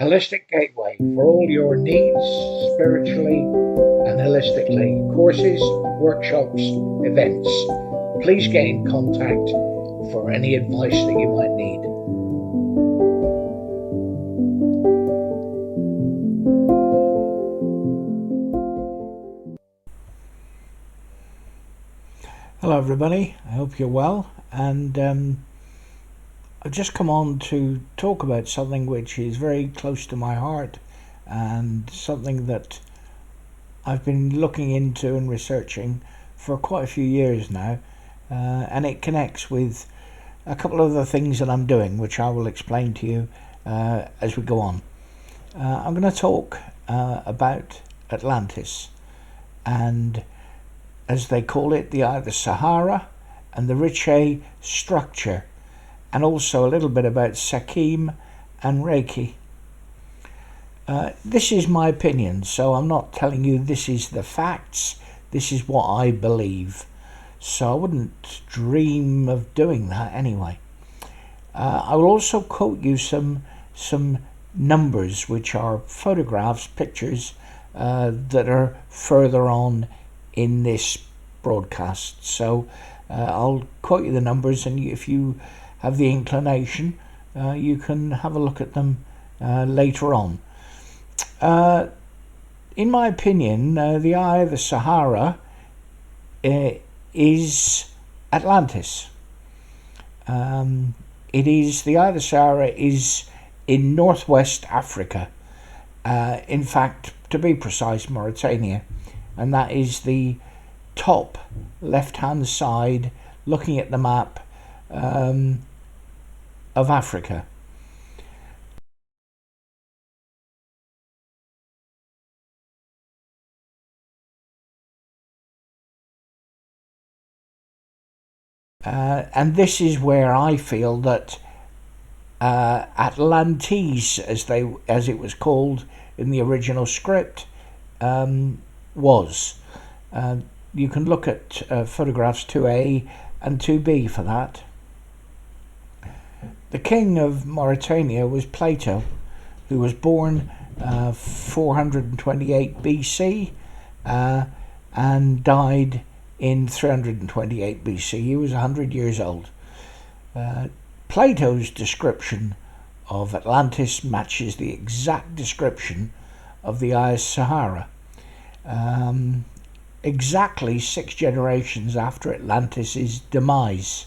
Holistic Gateway for all your needs spiritually and holistically. Courses, workshops, events. Please get in contact for any advice that you might need. Hello everybody, I hope you're well, and I've just come on to talk about something which is very close to my heart and something that I've been looking into and researching for quite a few years now, and it connects with a couple of the things that I'm doing, which I will explain to you as we go on. I'm going to talk about Atlantis and, as they call it, the Eye of the Sahara and the Riche structure, and also a little bit about Sekim and Reiki. This is my opinion, so I'm not telling you this is the facts. This is what I believe. So I wouldn't dream of doing that anyway. I will also quote you some numbers, which are photographs, pictures that are further on in this broadcast. So I'll quote you the numbers, and if you have the inclination, you can have a look at them later on. In my opinion, the Eye of the Sahara is Atlantis. The Eye of the Sahara is in northwest Africa. In fact, to be precise, Mauritania, and that is the top left-hand side, looking at the map of Africa. And this is where I feel that Atlantis, as it was called in the original script, was. You can look at photographs 2A and 2B for that. The king of Mauritania was Plato, who was born 428 BC and died in 328 BC. He was 100 years old. Plato's description of Atlantis matches the exact description of the Eye of Sahara. Exactly 6 generations after Atlantis' demise.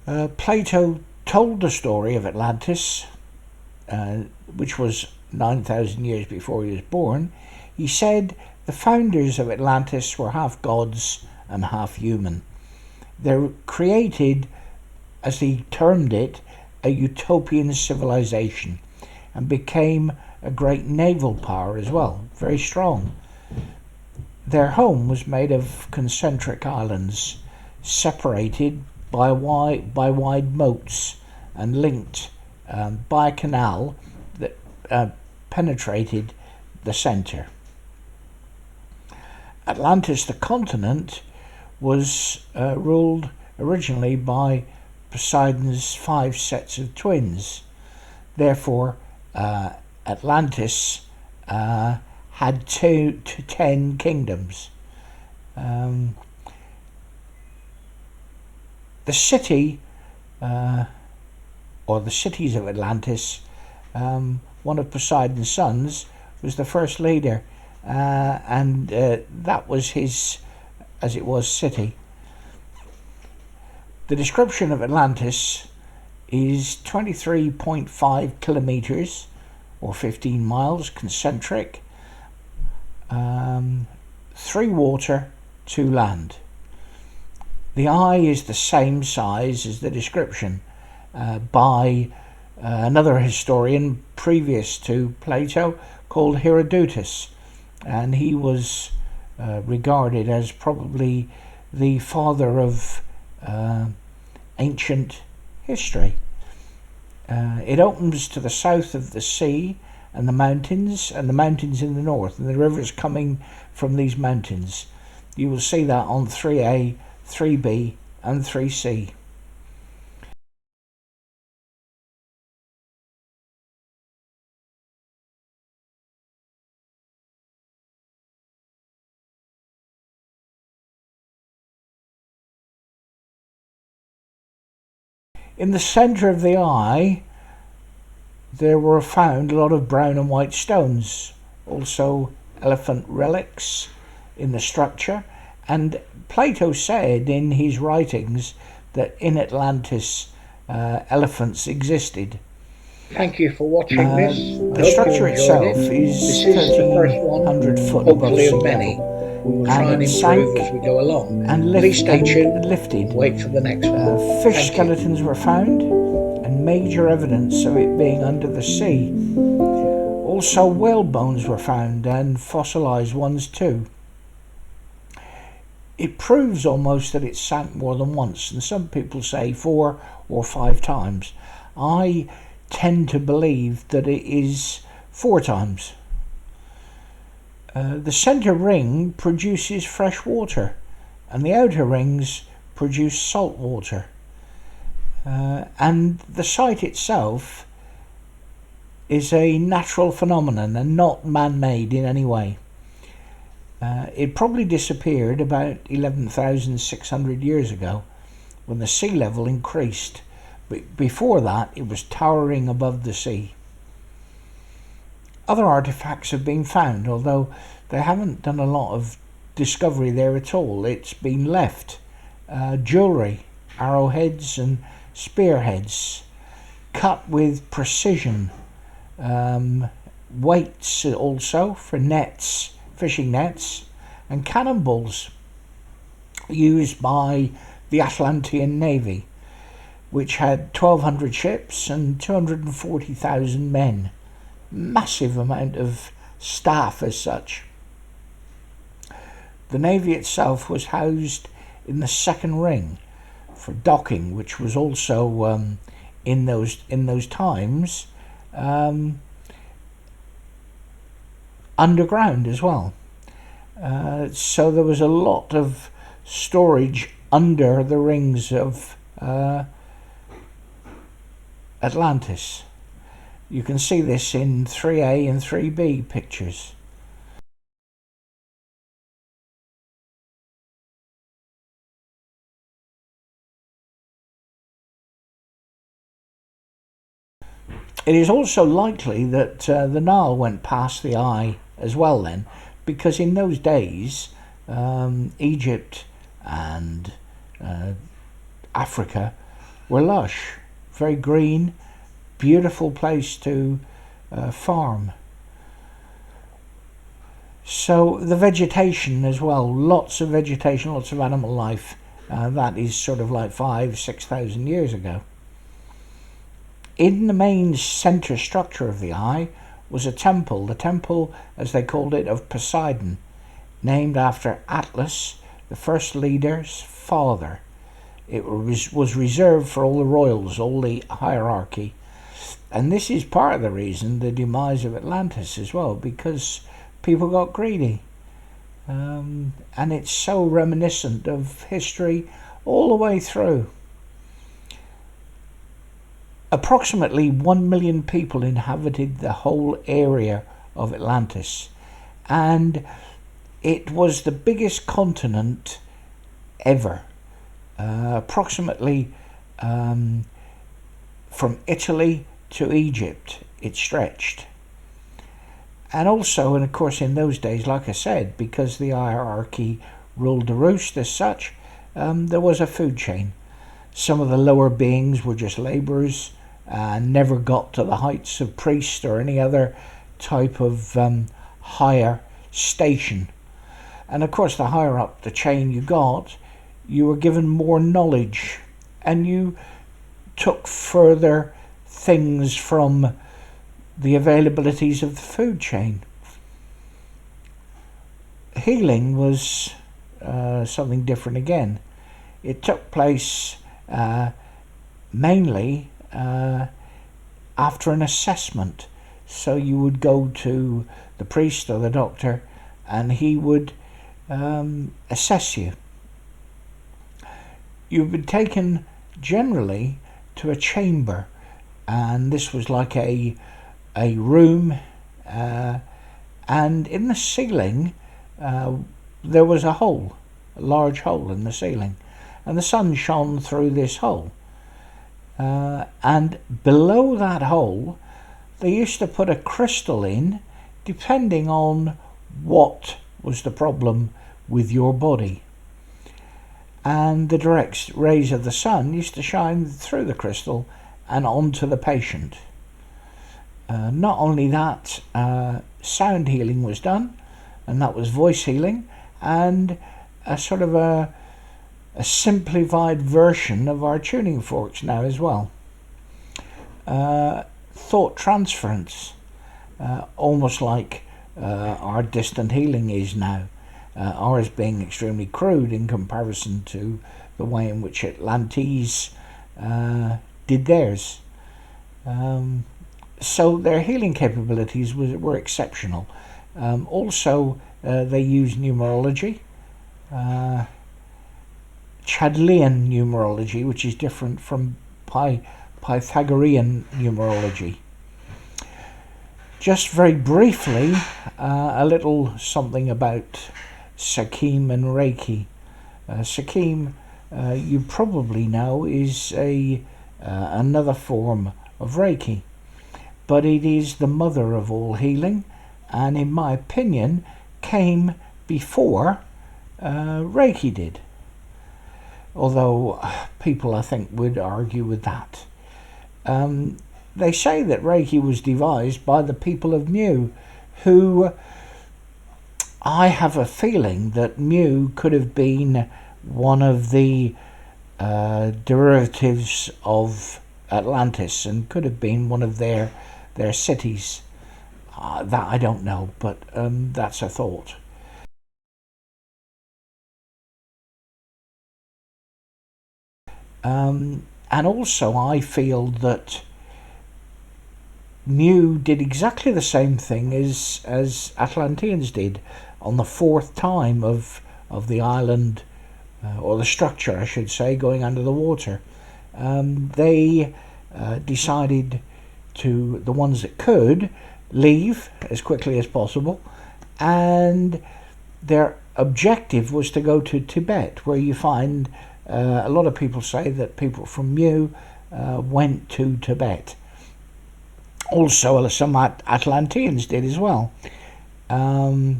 Plato told the story of Atlantis, which was 9,000 years before he was born. He said the founders of Atlantis were half gods and half human. They created, as he termed it, a utopian civilization, and became a great naval power as well, very strong. Their home was made of concentric islands, separated by wide moats and linked by a canal that penetrated the centre. Atlantis, the continent, was ruled originally by Poseidon's 5 sets of twins. Therefore, Atlantis had 2 to 10 kingdoms. The city, or the cities of Atlantis, one of Poseidon's sons, was the first leader, and that was his, as it was, city. The description of Atlantis is 23.5 kilometers or 15 miles concentric, 3 water, 2 land. The eye is the same size as the description by another historian previous to Plato called Herodotus, and he was regarded as probably the father of ancient history. It opens to the south of the sea and the mountains in the north, and the rivers coming from these mountains. You will see that on 3A, 3B and 3C. In the centre of the eye, there were found a lot of brown and white stones, also elephant relics in the structure, and Plato said in his writings that in Atlantis elephants existed. Thank you for watching this. The structure itself is 1,300 foot above sea level, We will and try and it improve sank as we go along. and Please stay tuned. lifted. Wait for the next one. Fish Thank you. skeletons were found, and major evidence of it being under the sea. Also, whale bones were found, and fossilized ones too. It proves almost that it sank more than once, and some people say 4 or 5 times. I tend to believe that it is 4 times. The centre ring produces fresh water, and the outer rings produce salt water. And the site itself is a natural phenomenon and not man-made in any way. It probably disappeared about 11,600 years ago when the sea level increased. But before that, it was towering above the sea. Other artifacts have been found, although they haven't done a lot of discovery there at all. It's been left. Jewellery, arrowheads and spearheads, cut with precision. Weights also for nets, fishing nets, and cannonballs used by the Atlantean Navy, which had 1,200 ships and 240,000 men. Massive amount of staff as such. The Navy itself was housed in the second ring for docking, which was also in those times underground as well. So there was a lot of storage under the rings of Atlantis. You can see this in 3A and 3B pictures. It is also likely that the Nile went past the eye as well then, because in those days Egypt and Africa were lush, very green, beautiful place to farm. So the vegetation as well, lots of vegetation, lots of animal life. That is sort of like 5,000-6,000 years ago. In the main centre structure of the eye was a temple, the temple, as they called it, of Poseidon, named after Atlas, the first leader's father. It was reserved for all the royals, all the hierarchy. And this is part of the reason, the demise of Atlantis as well, because people got greedy. And it's so reminiscent of history all the way through. Approximately 1 million people inhabited the whole area of Atlantis, and it was the biggest continent ever. Approximately from Italy to Egypt it stretched. And also, and of course in those days, like I said, because the hierarchy ruled the roost as such, there was a food chain. Some of the lower beings were just labourers and never got to the heights of priest or any other type of higher station. And of course, the higher up the chain you got, you were given more knowledge and you took further things from the availabilities of the food chain. Healing was something different again. It took place mainly after an assessment. So you would go to the priest or the doctor and he would assess you. You've been taken generally to a chamber, and this was like a room, and in the ceiling there was a hole, a large hole in the ceiling, and the sun shone through this hole. and below that hole they used to put a crystal in, depending on what was the problem with your body. And the direct rays of the sun used to shine through the crystal and onto the patient. Not only that, sound healing was done, and that was voice healing, and a sort of a simplified version of our tuning forks now as well. Thought transference, almost like our distant healing is now, ours being extremely crude in comparison to the way in which Atlantis did theirs. So their healing capabilities were exceptional. Also, they used numerology, Chaldlean numerology, which is different from Pythagorean numerology. Just very briefly, a little something about Sakim and Reiki. Sakim, you probably know, is another form of Reiki, but it is the mother of all healing, and in my opinion came before Reiki did, although people I think would argue with that. They say that Reiki was devised by the people of Mu, who, I have a feeling that Mu could have been one of the derivatives of Atlantis and could have been one of their cities. That I don't know, but that's a thought. And also I feel that Mu did exactly the same thing as Atlanteans did on the fourth time of the island, or the structure I should say, going under the water. They decided to, the ones that could, leave as quickly as possible, and their objective was to go to Tibet, where you find a lot of people say that people from Mu went to Tibet. Also, some Atlanteans did as well. The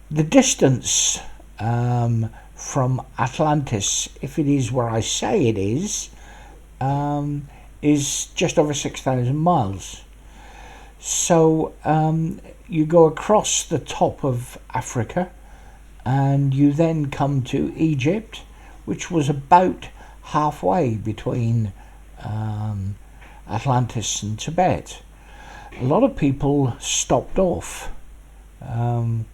distance from Atlantis, if it is where I say it is just over 6,000 miles. So you go across the top of Africa, and you then come to Egypt, which was about halfway between Atlantis and Tibet. A lot of people stopped off, and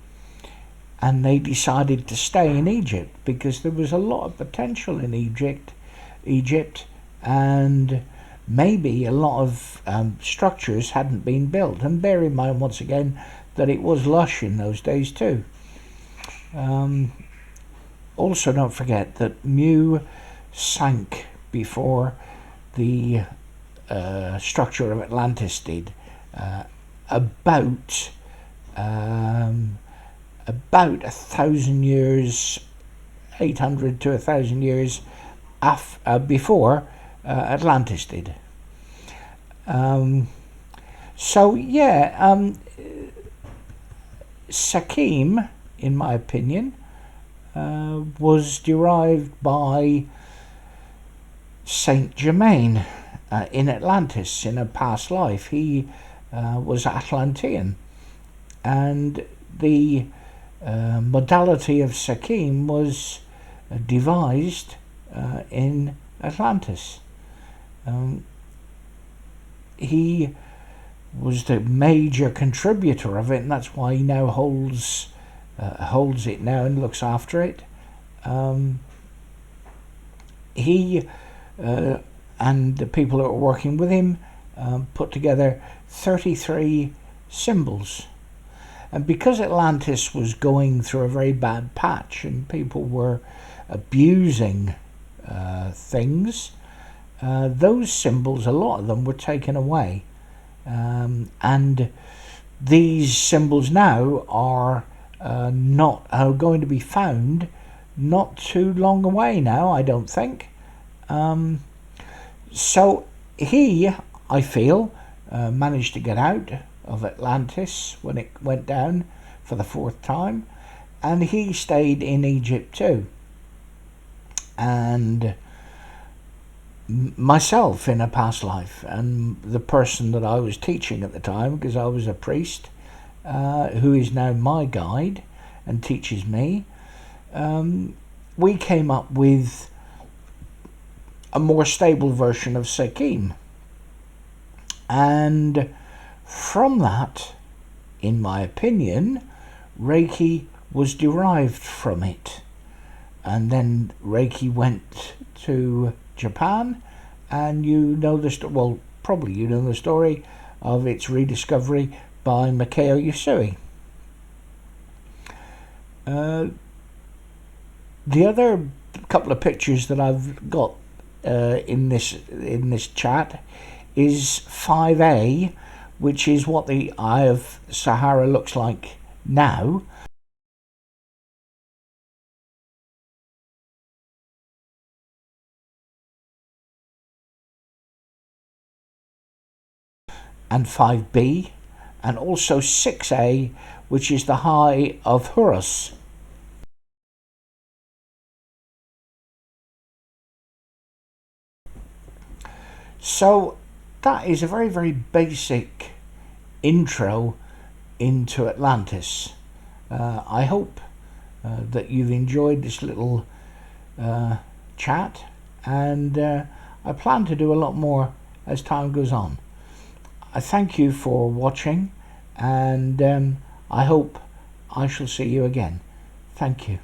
they decided to stay in Egypt because there was a lot of potential in Egypt, and maybe a lot of structures hadn't been built. And bear in mind once again that it was lush in those days too. Also, don't forget that Mu sank before the structure of Atlantis did, about 1,000 years, 800 to 1,000 years before Atlantis did. Sakim, in my opinion, was derived by Saint Germain in Atlantis in a past life. He was Atlantean, and the modality of Sakim was devised in Atlantis. He was the major contributor of it, and that's why he now holds it now and looks after it. He and the people that were working with him put together 33 symbols. And because Atlantis was going through a very bad patch and people were abusing things, those symbols, a lot of them were taken away. And these symbols now are going to be found not too long away now, I don't think. So he, I feel, managed to get out of Atlantis when it went down for the fourth time, and he stayed in Egypt too. And myself in a past life, and the person that I was teaching at the time, because I was a priest, who is now my guide and teaches me, we came up with a more stable version of Sekim. And from that, in my opinion, Reiki was derived from it. And then Reiki went to Japan, and you know probably you know the story of its rediscovery by Mikao Yusui. The other couple of pictures that I've got in this chat is 5A, which is what the Eye of Sahara looks like now. And 5B, and also 6A, which is the High of Horus. So that is a very, very basic intro into Atlantis. I hope that you've enjoyed this little chat, and I plan to do a lot more as time goes on. I thank you for watching, and I hope I shall see you again. Thank you.